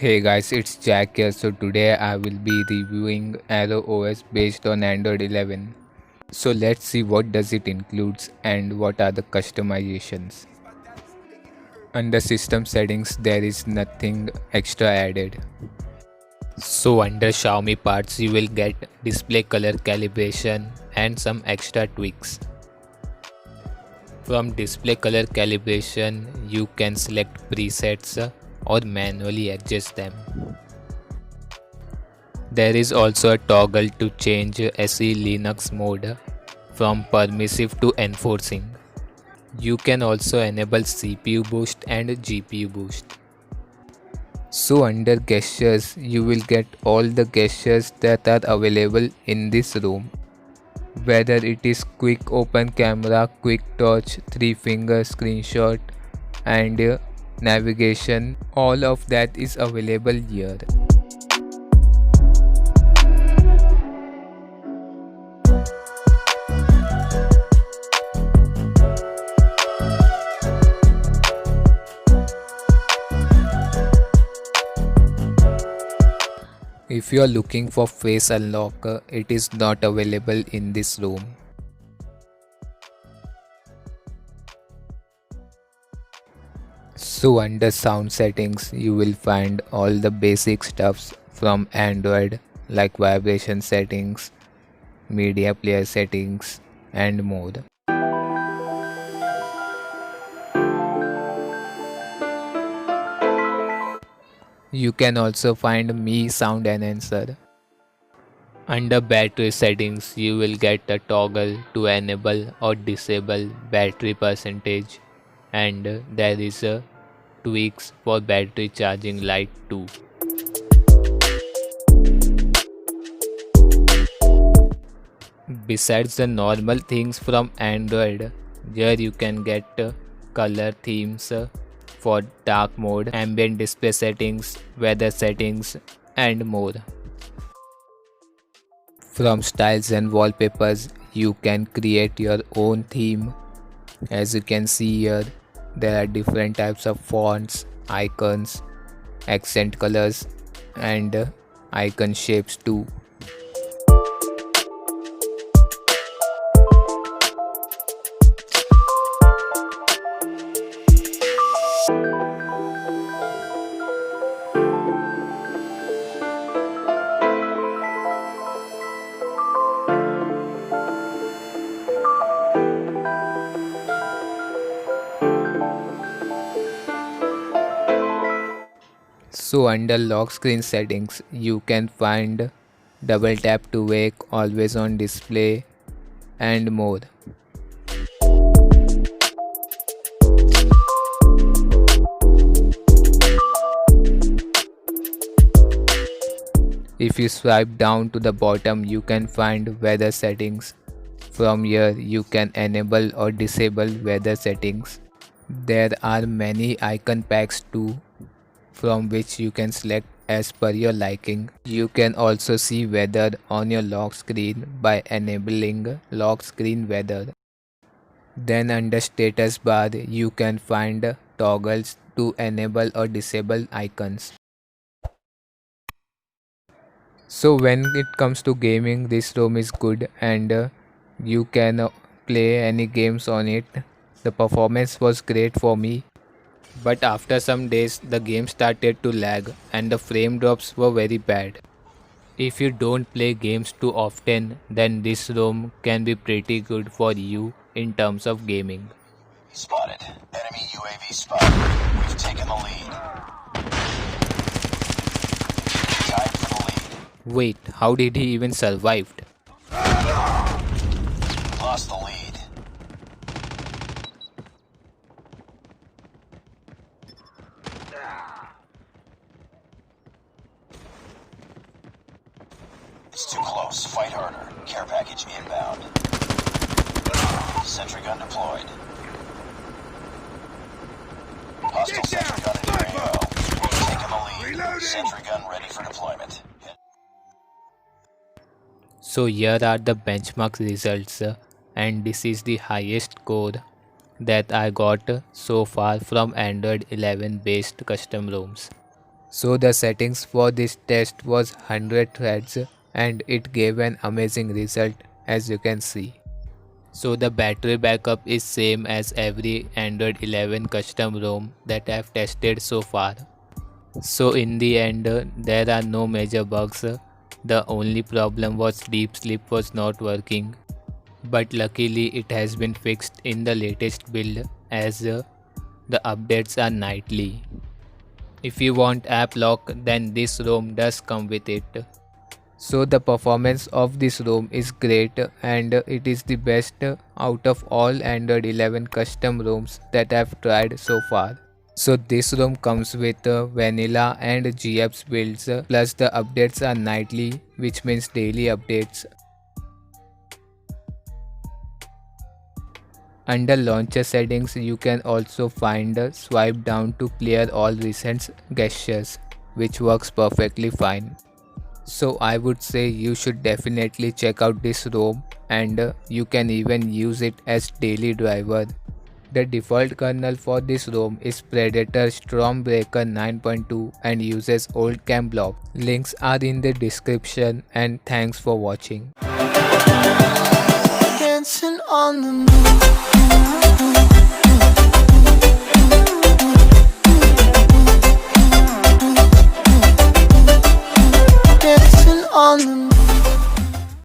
Hey guys, it's Jack here. So today I will be reviewing Arrow OS based on Android 11. So let's see what does it includes and what are the customizations. Under system settings there is nothing extra added. So under Xiaomi parts you will get display color calibration and some extra tweaks. From display color calibration you can select presets or manually adjust them. There is also a toggle to change SE Linux mode from permissive to enforcing. You can also enable CPU boost and GPU boost. So under gestures, you will get all the gestures that are available in this room. Whether it is quick open camera, quick touch, 3-finger screenshot and navigation, all of that is available here. If you are looking for face unlock, it is not available in this room. So under sound settings, you will find all the basic stuffs from Android like vibration settings, media player settings and more. You can also find Mi Sound Enhancer. Under battery settings, you will get a toggle to enable or disable battery percentage, and there is a tweaks for battery charging light too. Besides the normal things from Android, here you can get color themes for dark mode, ambient display settings, weather settings and more. From styles and wallpapers, you can create your own theme. As you can see here, there are different types of fonts, icons, accent colors and icon shapes too. So under lock screen settings, you can find double tap to wake, always on display and more. If you swipe down to the bottom, you can find weather settings. From here, you can enable or disable weather settings. There are many icon packs too, from which you can select as per your liking. You can also see weather on your lock screen by enabling lock screen weather. Then under status bar you can find toggles to enable or disable icons. So when it comes to gaming, this ROM is good and you can play any games on it. The performance was great for me. But after some days the game started to lag and the frame drops were very bad. If you don't play games too often, then this ROM can be pretty good for you in terms of gaming. Spotted. Enemy UAV spotted. We've taken the lead. Tied for the lead. Wait, how did he even survive? Lost the lead. It's too close. Fight harder. Care package inbound. Sentry gun deployed. Hostile sentry gun in your AO. Taking the lead. Sentry gun ready for deployment. So here are the benchmark results and this is the highest score that I got so far from Android 11 based custom ROMs. So the settings for this test was 100 threads and it gave an amazing result, as you can see. So the battery backup is same as every Android 11 custom ROM that I have tested so far. So in the end, there are no major bugs. The only problem was Deep Sleep was not working, but luckily it has been fixed in the latest build, as the updates are nightly. If you want app lock, then this ROM does come with it. So the performance of this ROM is great and it is the best out of all Android 11 custom ROMs that I've tried so far. So this ROM comes with vanilla and GApps builds, plus the updates are nightly, which means daily updates. Under launcher settings, you can also find swipe down to clear all recent gestures, which works perfectly fine. So I would say you should definitely check out this ROM, and you can even use it as daily driver. The default kernel for this ROM is Predator Stormbreaker 9.2 and uses OldCam block. Links are in the description, and thanks for watching. Dancing on the moon.